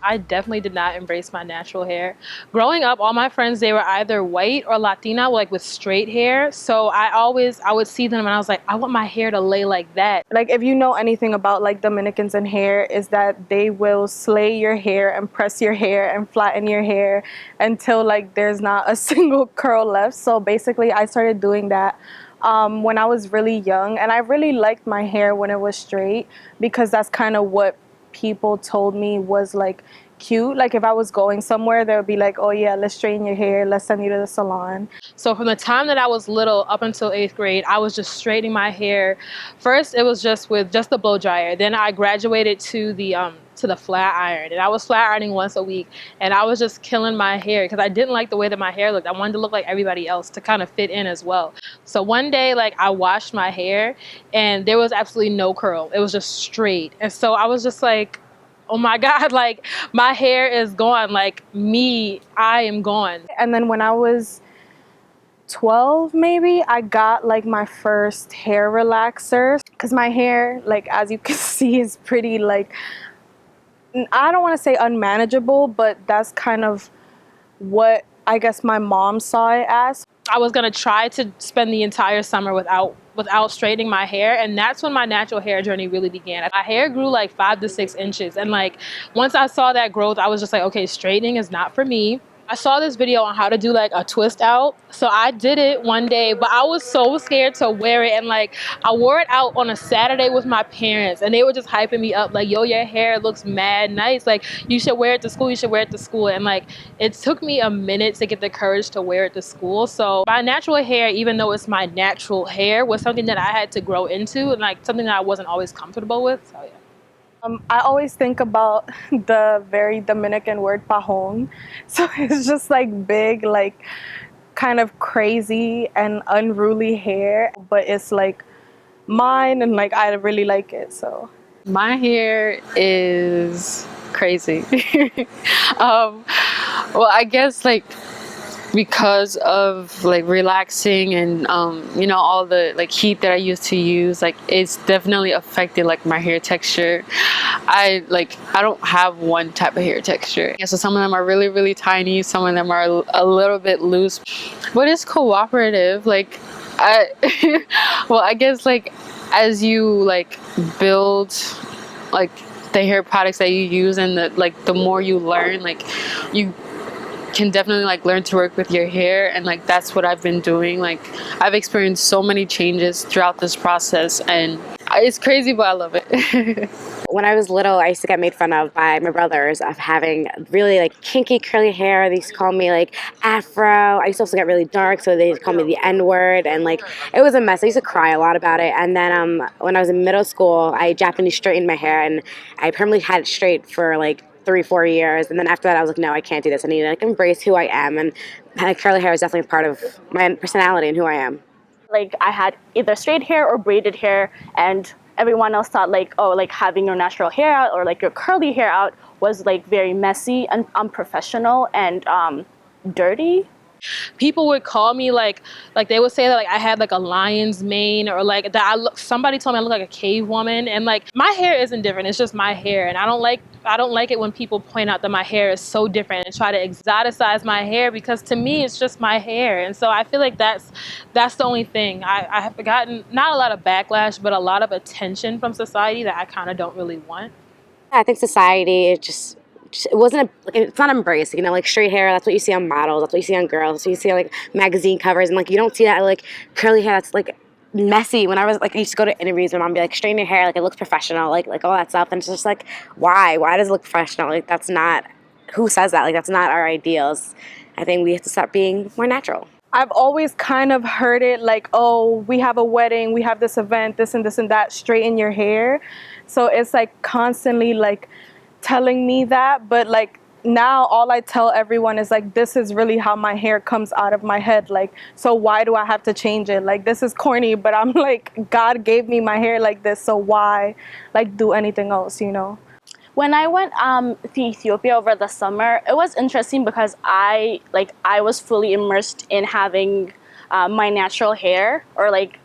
I definitely did not embrace my natural hair. Growing up, all my friends, they were either white or Latina, like with straight hair. So I would see them and I was like, I want my hair to lay like that. Like, if you know anything about like Dominicans and hair, is that they will slay your hair and press your hair and flatten your hair until like there's not a single curl left. So basically I started doing that when I was really young, and I really liked my hair when it was straight because that's kind of what people told me was like cute. Like if I was going somewhere, they would be like, oh yeah, let's straighten your hair, let's send you to the salon. So from the time that I was little up until 8th grade, I was just straightening my hair. First, it was just with just the blow dryer. Then I graduated to the flat iron, and I was flat ironing once a week. And I was just killing my hair because I didn't like the way that my hair looked. I wanted to look like everybody else to kind of fit in as well. So one day, like I washed my hair, and there was absolutely no curl. It was just straight. And so I was just like, oh my God, like my hair is gone. Like me, I am gone. And then when I was 12 maybe, I got like my first hair relaxer because my hair, like as you can see, is pretty like, I don't want to say unmanageable, but that's kind of what I guess my mom saw it as. I was gonna try to spend the entire summer without straightening my hair, and that's when my natural hair journey really began. My hair grew like 5 to 6 inches, and like once I saw that growth, I was just like, okay, straightening is not for me. I saw this video on how to do like a twist out, so I did it one day, but I was so scared to wear it, and like I wore it out on a Saturday with my parents, and they were just hyping me up like, yo, your hair looks mad nice, like you should wear it to school, you should wear it to school. And like it took me a minute to get the courage to wear it to school. So my natural hair, even though it's my natural hair, was something that I had to grow into, and like something that I wasn't always comfortable with. So yeah. I always think about the very Dominican word pajon. So it's just like big, like kind of crazy and unruly hair, but it's like mine, and like I really like it. So my hair is crazy. Well, I guess like because of like relaxing and all the like heat that I used to use, like it's definitely affected like my hair texture. I don't have one type of hair texture. Yeah, so some of them are really, really tiny, some of them are a little bit loose, but it's cooperative. Like well, I guess like as you like build like the hair products that you use, and the more you learn, like you can definitely like learn to work with your hair. And like that's what I've been doing. Like I've experienced so many changes throughout this process, and it's crazy, but I love it. When I was little, I used to get made fun of by my brothers of having really like kinky curly hair. They used to call me like afro. I used to also get really dark, so they used to call me the N-word, and like it was a mess. I used to cry a lot about it. And then when I was in middle school, I Japanese straightened my hair, and I permanently had it straight for like 3-4 years. And then after that, I was like, no, I can't do this. I need to like embrace who I am, and curly hair is definitely part of my personality and who I am. Like I had either straight hair or braided hair, and everyone else thought like, oh, like having your natural hair out or like your curly hair out was like very messy and unprofessional and dirty. People would call me like they would say that like I had like a lion's mane, or like that somebody told me I look like a cave woman. And like my hair isn't different, it's just my hair, and I don't like it when people point out that my hair is so different and try to exoticize my hair, because to me it's just my hair. And so I feel like that's the only thing. I have gotten not a lot of backlash, but a lot of attention from society that I kind of don't really want. I think society, it's not embraced, like straight hair, that's what you see on models, that's what you see on girls, so you see on like magazine covers, and like you don't see that like curly hair that's like messy. When I was like, I used to go to interviews, my mom would be like, straighten your hair, like it looks professional, like all that stuff. And it's just like, why does it look professional? Like that's not, who says that? Like that's not our ideals. I think we have to start being more natural. I've always kind of heard it like, oh, we have a wedding, we have this event, this and this and that, straighten your hair. So it's like constantly like telling me that, but like now all I tell everyone is like, this is really how my hair comes out of my head, like, so why do I have to change it? Like this is corny, but I'm like, God gave me my hair like this, so why like do anything else, When I went to Ethiopia over the summer, it was interesting because I was fully immersed in having my natural hair, or like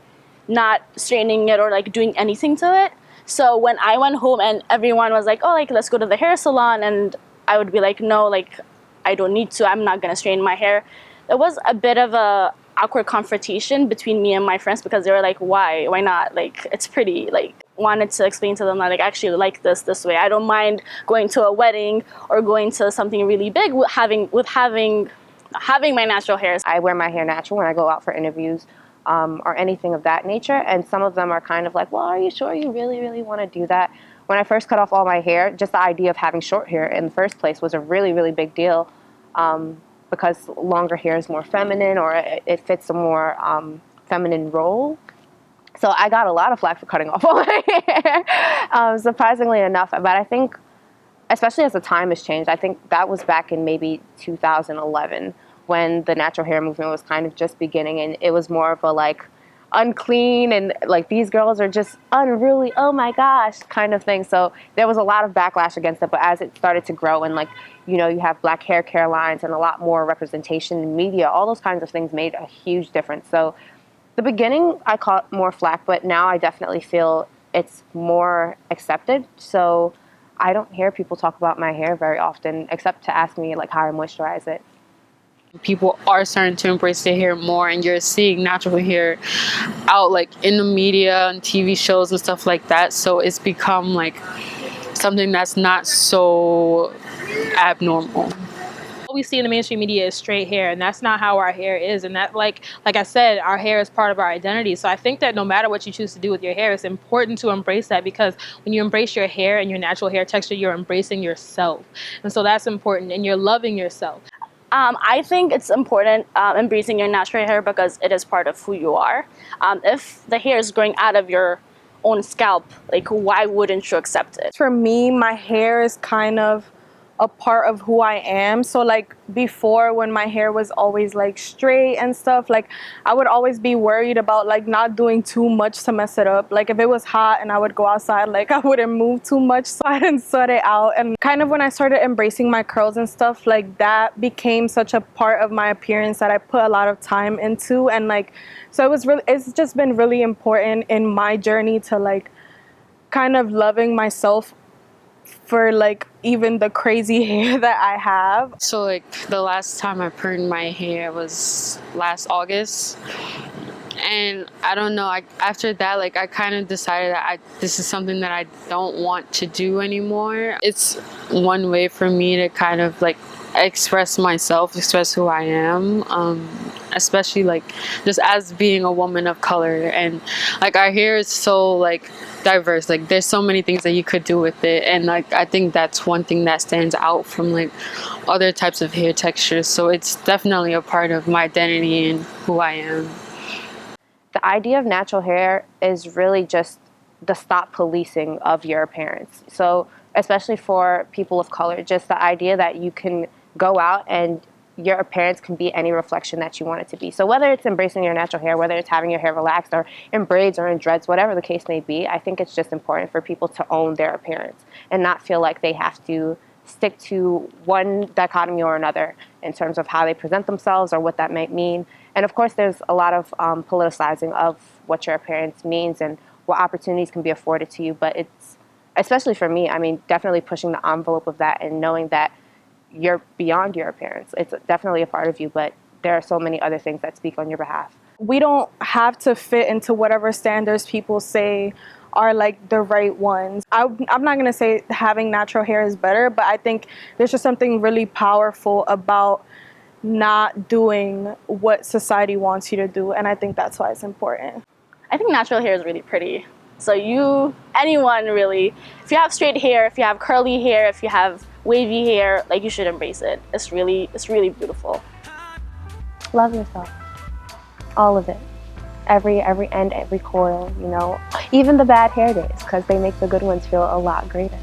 not straightening it or like doing anything to it. So when I went home and everyone was like, oh, like let's go to the hair salon, and I would be like, no, like I don't need to. I'm not gonna straighten my hair. There was a bit of a awkward confrontation between me and my friends because they were like, why not, like it's pretty. Like wanted to explain to them that like I actually like this way. I don't mind going to a wedding or going to something really big with having my natural hair. I wear my hair natural when I go out for interviews or anything of that nature, and some of them are kind of like, well, are you sure you really want to do that? When I first cut off all my hair, just the idea of having short hair in the first place was a really big deal, because longer hair is more feminine, or it fits a more feminine role. So I got a lot of flack for cutting off all my hair, surprisingly enough. But I think, especially as the time has changed, I think that was back in maybe 2011 when the natural hair movement was kind of just beginning, and it was more of a like unclean and like these girls are just unruly, oh my gosh kind of thing. So there was a lot of backlash against it, but as it started to grow and like, you know, you have black hair care lines and a lot more representation in media, all those kinds of things made a huge difference. So the beginning I caught more flack, but now I definitely feel it's more accepted. So I don't hear people talk about my hair very often, except to ask me like how I moisturize it. People are starting to embrace their hair more, and you're seeing natural hair out like in the media and TV shows and stuff like that. So it's become like something that's not so abnormal. What we see in the mainstream media is straight hair, and that's not how our hair is. And that, like I said, our hair is part of our identity. So I think that no matter what you choose to do with your hair, it's important to embrace that, because when you embrace your hair and your natural hair texture, you're embracing yourself. And so that's important, and you're loving yourself. I think it's important embracing your natural hair because it is part of who you are. If the hair is growing out of your own scalp, like why wouldn't you accept it? For me, my hair is kind of a part of who I am. So like before, when my hair was always like straight and stuff, like I would always be worried about like not doing too much to mess it up. Like if it was hot and I would go outside, like I wouldn't move too much so I didn't sweat it out. And kind of when I started embracing my curls and stuff, like that became such a part of my appearance that I put a lot of time into. And like, so it's just been really important in my journey to like kind of loving myself for like even the crazy hair that I have. So like the last time I permed my hair was last August, and I don't know, after that, like I kind of decided that this is something that I don't want to do anymore. It's one way for me to kind of like express myself, express who I am, especially like just as being a woman of color. And like our hair is so like diverse, like there's so many things that you could do with it, and like I think that's one thing that stands out from like other types of hair textures. So it's definitely a part of my identity and who I am. The idea of natural hair is really just the stop policing of your appearance. So especially for people of color, just the idea that you can go out and your appearance can be any reflection that you want it to be. So whether it's embracing your natural hair, whether it's having your hair relaxed or in braids or in dreads, whatever the case may be, I think it's just important for people to own their appearance and not feel like they have to stick to one dichotomy or another in terms of how they present themselves or what that might mean. And of course, there's a lot of politicizing of what your appearance means and what opportunities can be afforded to you. But it's, especially for me, I mean, definitely pushing the envelope of that and knowing that you're beyond your appearance. It's definitely a part of you, but there are so many other things that speak on your behalf. We don't have to fit into whatever standards people say are like the right ones. I'm not gonna say having natural hair is better, but I think there's just something really powerful about not doing what society wants you to do, and I think that's why it's important. I think natural hair is really pretty. So anyone really, if you have straight hair, if you have curly hair, if you have wavy hair, like you should embrace it. It's really beautiful. Love yourself. All of it. Every end, every coil, you know. Even the bad hair days, because they make the good ones feel a lot greater.